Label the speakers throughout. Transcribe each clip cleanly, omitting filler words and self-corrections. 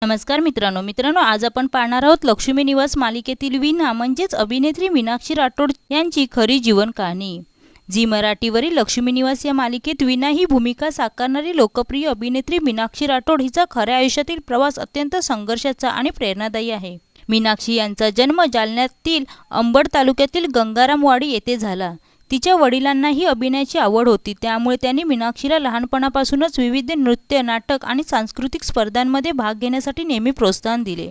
Speaker 1: नमस्कार मित्रांनो, आज आपण पाहणार आहोत लक्ष्मी निवास मालिकेतील वीणा म्हणजेच अभिनेत्री मीनाक्षी राठोड यांची खरी जीवन कहाणी। झी मराठीवरील लक्ष्मी निवास या मालिकेत वीणा ही भूमिका साकारणारी लोकप्रिय अभिनेत्री मीनाक्षी राठोड हिचा खऱ्या आयुष्यातील प्रवास अत्यंत संघर्षाचा आणि प्रेरणादायी आहे। मीनाक्षी यांचा जन्म जालन्यातील अंबड तालुक्यातील गंगारामवाडी येथे झाला। तिच्या वडिलांनाही अभिनयाची आवड होती, त्यामुळे त्यांनी मीनाक्षीला लहानपणापासूनच विविध नृत्य, नाटक आणि सांस्कृतिक स्पर्धांमध्ये भाग घेण्यासाठी नेहमी प्रोत्साहन दिले।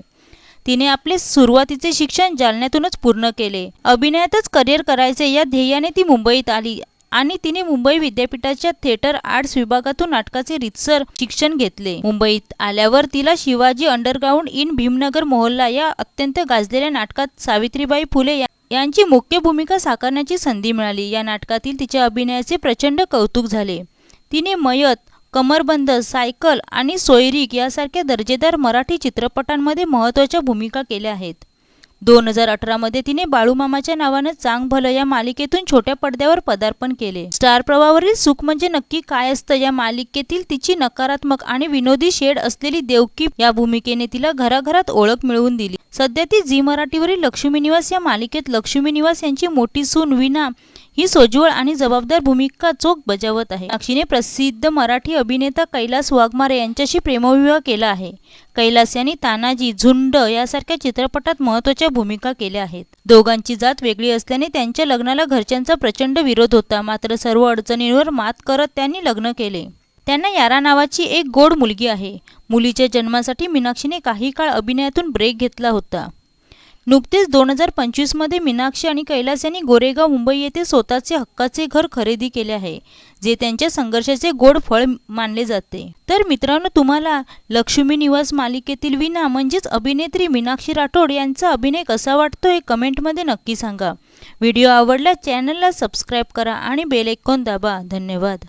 Speaker 1: तिने आपले सुरुवातीचे शिक्षण जालन्यातूनच पूर्ण केले। अभिनयातच करिअर करायचे या ध्येयाने ती मुंबईत आली आणि तिने मुंबई विद्यापीठाच्या थिएटर आर्ट्स विभागातून नाटकाचे रीतसर शिक्षण घेतले। मुंबईत आल्यावर तिला शिवाजी अंडरग्राउंड इन भीमनगर मोहल्ला या अत्यंत गाजलेल्या नाटकात सावित्रीबाई फुले यांची मुख्य भूमिका साकारण्याची संधी मिळाली। या नाटकातील तिच्या अभिनयाचे प्रचंड कौतुक झाले। तिने मयत, कमरबंद, सायकल आणि सोयरीक यासारख्या दर्जेदार मराठी चित्रपटांमध्ये महत्त्वाच्या भूमिका केल्या आहेत। 2018 मध्ये तिने बाळूमामाच्या नावानं चांग भलं या मालिकेतून छोट्या पडद्यावर पदार्पण केले। स्टार प्रवाहावरील सुख म्हणजे नक्की काय असतं या मालिकेतील तिची नकारात्मक आणि विनोदी शेड असलेली देवकी या भूमिकेने तिला घराघरात ओळख मिळवून दिली। सध्या ती झी मराठीवरील लक्ष्मी निवास या मालिकेत लक्ष्मी निवास यांची मोठी सून वीणा ही सोज्वळ आणि जबाबदार भूमिका चोख बजावत आहे। मीनाक्षीने प्रसिद्ध मराठी अभिनेता कैलास वाघमारे यांच्याशी प्रेमविवाह केला आहे। कैलास यांनी तानाजी, झुंड यासारख्या चित्रपटात महत्त्वाच्या भूमिका केल्या आहेत। दोघांची जात वेगळी असल्याने त्यांच्या लग्नाला घरच्यांचा प्रचंड विरोध होता, मात्र सर्व अडचणींवर मात करत त्यांनी लग्न केले। त्यांना यारा नावाची एक गोड मुलगी आहे। मुलीच्या जन्मासाठी मीनाक्षीने काही काळ अभिनयातून ब्रेक घेतला होता। नुकतेच 2025 मध्ये मीनाक्षी आणि कैलास यांनी गोरेगाव, मुंबई येथे स्वतःचे हक्काचे घर खरेदी केले आहे, जे त्यांच्या संघर्षाचे गोड फळ मानले जाते। तर मित्रांनो, तुम्हाला लक्ष्मी निवास मालिकेतील वीणा म्हणजेच अभिनेत्री मीनाक्षी राठोड यांचा अभिनय कसा वाटतो हे कमेंटमध्ये नक्की सांगा। व्हिडिओ आवडल्यास चॅनलला सबस्क्राईब करा आणि बेल आयकॉन दाबा। धन्यवाद।